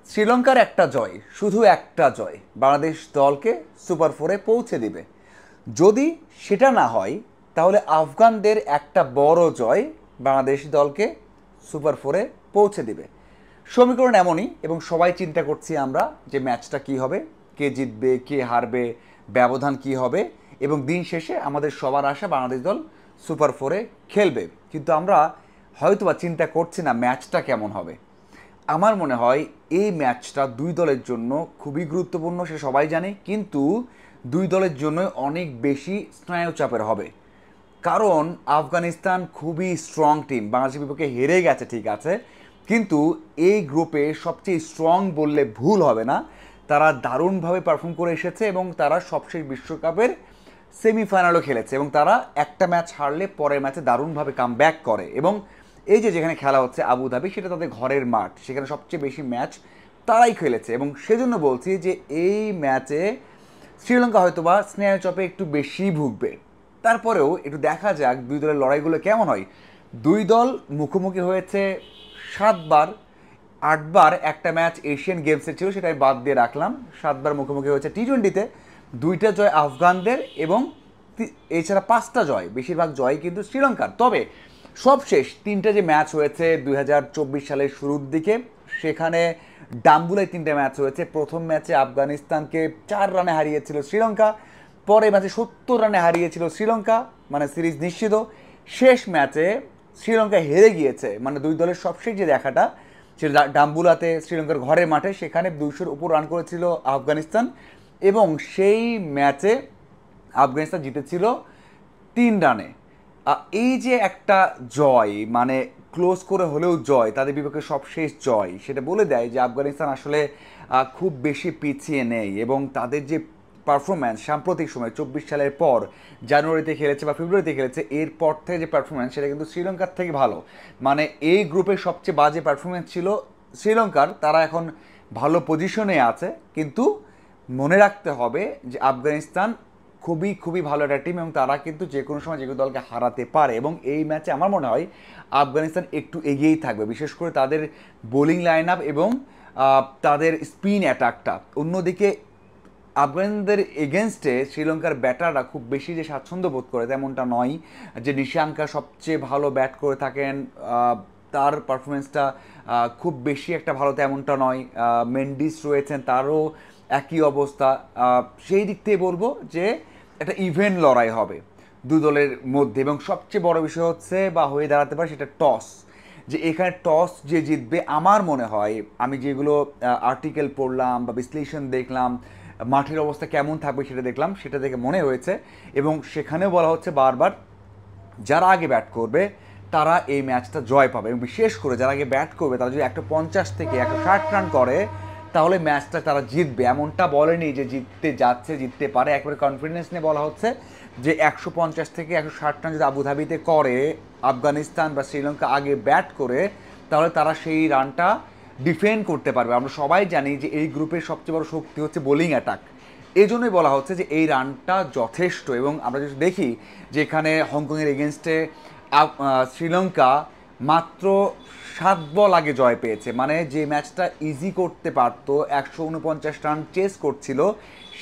শ্রীলঙ্কার একটা জয়, শুধু একটা জয় বাংলাদেশ দলকে সুপার ফোরে পৌঁছে দিবে। যদি সেটা না হয় তাহলে আফগানদের একটা বড় জয় বাংলাদেশ দলকে সুপার ফোরে পৌঁছে দিবে। সমীকরণ এমনই, এবং সবাই চিন্তা করছি আমরা যে ম্যাচটা কি হবে, কে জিতবে কে হারবে, ব্যবধান কি হবে, এবং দিন শেষে আমাদের সবার আশা বাংলাদেশ দল সুপার ফোরে খেলবে। কিন্তু আমরা হয়তোবা চিন্তা করছি না ম্যাচটা কেমন হবে। আমার মনে হয় এই ম্যাচটা দুই দলের জন্য খুবই গুরুত্বপূর্ণ, সে সবাই জানে, কিন্তু দুই দলের জন্য অনেক বেশি স্নায়ুচাপের হবে। কারণ আফগানিস্তান খুবই স্ট্রং টিম, বাংলাদেশের বিপক্ষে হেরে গেছে ঠিক আছে, কিন্তু এই গ্রুপে সবচেয়ে স্ট্রং বললে ভুল হবে না। তারা দারুণভাবে পারফর্ম করে এসেছে এবং তারা সবশেষ বিশ্বকাপের সেমিফাইনালও খেলেছে, এবং তারা একটা ম্যাচ হারলে পরের ম্যাচে দারুণভাবে কাম ব্যাক করে। এবং এই যে যেখানে খেলা হচ্ছে আবুধাবি, সেটা তাদের ঘরের মাঠ, সেখানে সবচেয়ে বেশি ম্যাচ তারাই খেলেছে, এবং সেজন্য বলছি যে এই ম্যাচে শ্রীলঙ্কা হয়তোবা স্নেহচপে একটু বেশি ভুগবে। তারপরেও একটু দেখা যাক দুই দলের লড়াইগুলো কেমন হয়। দুই দল মুখোমুখি হয়েছে 7 বার, 8 বার একটা ম্যাচ এশিয়ান গেমসে ছিল, সেটা আমি বাদ দিয়ে রাখলাম। 7 বার মুখোমুখি হয়েছে টি-20-তে, 2টা জয় আফগানদের এবং এছাড়া 5টা জয়, বেশিরভাগ জয় কিন্তু শ্রীলঙ্কার। তবে সবশেষ 3টা যে ম্যাচ হয়েছে 2024 সালের শুরুর দিকে, সেখানে ডাম্বুলায় 3টে ম্যাচ হয়েছে। প্রথম ম্যাচে আফগানিস্তানকে 4 রানে হারিয়েছিল শ্রীলঙ্কা, পরে ম্যাচে 70 রানে হারিয়েছিল শ্রীলঙ্কা, মানে সিরিজ নিশ্চিত। শেষ ম্যাচে শ্রীলঙ্কা হেরে গিয়েছে, মানে দুই দলের সবশেষ যে দেখাটা সেটা ডাম্বুলাতে শ্রীলঙ্কার ঘরের মাঠে, সেখানে 200-র উপর রান করেছিল আফগানিস্তান, এবং সেই ম্যাচে আফগানিস্তান জিতেছিল 3 রানে। এই যে একটা জয়, মানে ক্লোজ করে হলেও জয়, তাদের বিপক্ষে সবশেষ জয়, সেটা বলে দেয় যে আফগানিস্তান আসলে খুব বেশি পিছিয়ে নেই, এবং তাদের যে পারফরম্যান্স সাম্প্রতিক সময় 24 সালের পর জানুয়ারিতে খেলেছে বা ফেব্রুয়ারিতে খেলেছে, এরপর থেকে যে পারফরম্যান্স সেটা কিন্তু শ্রীলঙ্কার থেকে ভালো। মানে এই গ্রুপের সবচেয়ে বাজে পারফরম্যান্স ছিল শ্রীলঙ্কার, তারা এখন ভালো পজিশনে আছে, কিন্তু মনে রাখতে হবে যে আফগানিস্তান খুবই খুবই ভালো একটা টিম, এবং তারা কিন্তু যে কোনো সময় যে কোনো দলকে হারাতে পারে। এবং এই ম্যাচে আমার মনে হয় আফগানিস্তান একটু এগিয়েই থাকবে, বিশেষ করে তাদের বোলিং লাইন আপ এবং তাদের স্পিন অ্যাটাকটা। অন্যদিকে আফগানদের এগেনস্টে শ্রীলঙ্কার ব্যাটাররা খুব বেশি যে স্বাচ্ছন্দ্য বোধ করে তেমনটা নয়। যে নিশাঙ্কা সবচেয়ে ভালো ব্যাট করে থাকেন, তার পারফরমেন্সটা খুব বেশি একটা ভালো তেমনটা নয়। মেন্ডিস রয়েছেন, তারও একই অবস্থা। সেই দিক থেকে বলবো যে একটা ইভেন্ট লড়াই হবে দু দলের মধ্যে, এবং সবচেয়ে বড় বিষয় হচ্ছে বা হয়ে দাঁড়াতে পারে সেটা টস। যে এখানে টস যে জিতবে, আমার মনে হয় আমি যেগুলো আর্টিকেল পড়লাম বা বিশ্লেষণ দেখলাম, মাঠের অবস্থা কেমন থাকবে সেটা দেখলাম, সেটা দেখে মনে হয়েছে, এবং সেখানেও বলা হচ্ছে বারবার যারা আগে ব্যাট করবে তারা এই ম্যাচটা জয় পাবে, এবং বিশেষ করে যারা আগে ব্যাট করবে তারা যদি 150 থেকে 160 রান করে তাহলে ম্যাচটা তারা জিতবে। এমনটা বলেনি যে জিততে যাচ্ছে, জিততে পারে, একবারে কনফিডেন্স নিয়ে বলা হচ্ছে যে 150 থেকে 160 রান যদি আবুধাবিতে করে আফগানিস্তান বা শ্রীলঙ্কা আগে ব্যাট করে, তাহলে তারা সেই রানটা ডিফেন্ড করতে পারবে। আমরা সবাই জানি যে এই গ্রুপের সবচেয়ে বড় শক্তি হচ্ছে বোলিং অ্যাটাক, এই জন্যই বলা হচ্ছে যে এই রানটা যথেষ্ট। এবং আমরা যদি দেখি যে এখানে হংকংয়ের এগেনস্টে শ্রীলঙ্কা মাত্র 7 বল আগে জয় পেয়েছে, মানে যে ম্যাচটা ইজি করতে পারত, 149 রান চেস করছিল,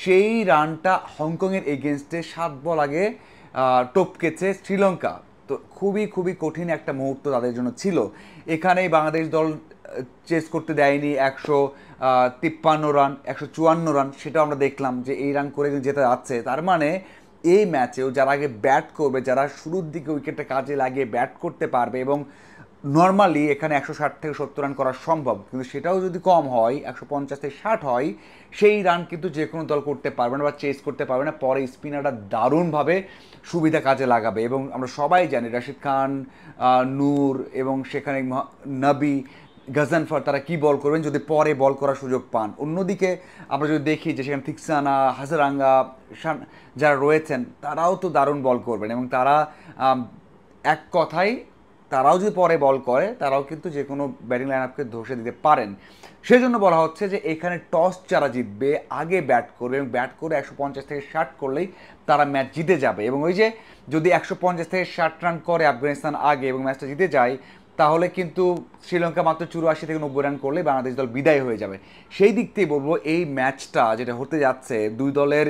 সেই রানটা হংকংয়ের এগেনস্টে 7 বল আগে টপকেছে শ্রীলঙ্কা। তো খুবই খুবই কঠিন একটা মুহূর্ত তাদের জন্য ছিল। এখানেই বাংলাদেশ দল চেস করতে দেয়নি 153 রান, 154 রান, সেটাও আমরা দেখলাম যে এই রান করে যেতে যাচ্ছে। তার মানে এই ম্যাচেও যারা আগে ব্যাট করবে, যারা শুরুর দিকে উইকেটটা কাজে লাগিয়ে ব্যাট করতে পারবে, এবং নর্মালি এখানে 160 থেকে 70 রান করা সম্ভব, কিন্তু সেটাও যদি কম হয়, 150 থেকে 60 হয়, সেই রান কিন্তু যে কোনো দল করতে পারবে না বা চেস করতে পারবে না। পরে স্পিনাররা দারুণভাবে সুবিধা কাজে লাগাবে, এবং আমরা সবাই জানি রাশিদ খান, নূর এবং সেখানে নবী, গাজনফর, তারা কি বল করবেন যদি পরে বল করার সুযোগ পান। অন্যদিকে আমরা যদি দেখি যে সেখানে থিকসানা, হাজারাঙ্গা যারা রয়েছেন, তারাও তো দারুণ বল করবেন, এবং তারা এক কথায় তারাও যদি পরে বল করে তারাও কিন্তু যে কোনো ব্যাটিং লাইন আপকে ধসে দিতে পারেন। সেই জন্য বলা হচ্ছে যে এখানে টস যারা জিতবে আগে ব্যাট করবে, এবং ব্যাট করে 150 থেকে 60 করলেই তারা ম্যাচ জিতে যাবে। এবং ওই যে যদি 150 থেকে 60 রান করে আফগানিস্তান আগে এবং ম্যাচটা জিতে যায়, তাহলে কিন্তু শ্রীলঙ্কা মাত্র 84 থেকে 90 রান করলে বাংলাদেশ দল বিদায় হয়ে যাবে। সেই দিক থেকে বলবো এই ম্যাচটা যেটা হতে যাচ্ছে, দুই দলের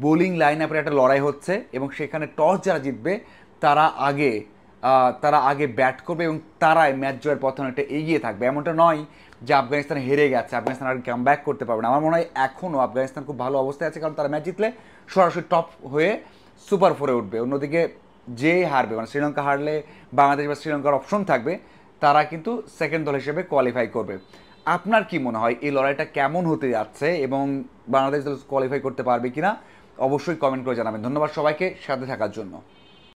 বোলিং লাইন আপের একটা লড়াই হচ্ছে এবং সেখানে টস যারা জিতবে তারা আগে তারা আগে ব্যাট করবে এবং তারাই ম্যাচ জয়ের পথে অনেকটা এগিয়ে থাকবে। এমনটা নয় যে আফগানিস্তান হেরে গেছে, আফগানিস্তান আর কাম ব্যাক করতে পারবে না। আমার মনে হয় এখনও আফগানিস্তান খুব ভালো অবস্থায় আছে, কারণ তারা ম্যাচ জিতলে সরাসরি টপ হয়ে সুপার ফোরে উঠবে। অন্যদিকে যে হারবে, মানে শ্রীলঙ্কা হারলে বাংলাদেশ বা শ্রীলঙ্কার অপশন থাকবে, তারা কিন্তু সেকেন্ড দল হিসেবে কোয়ালিফাই করবে। আপনার কি মনে হয় এই লড়াইটা কেমন হতে যাচ্ছে এবং বাংলাদেশ দল কোয়ালিফাই করতে পারবে কিনা? অবশ্যই কমেন্ট করে জানাবেন। ধন্যবাদ সবাইকে সাথে থাকার জন্য।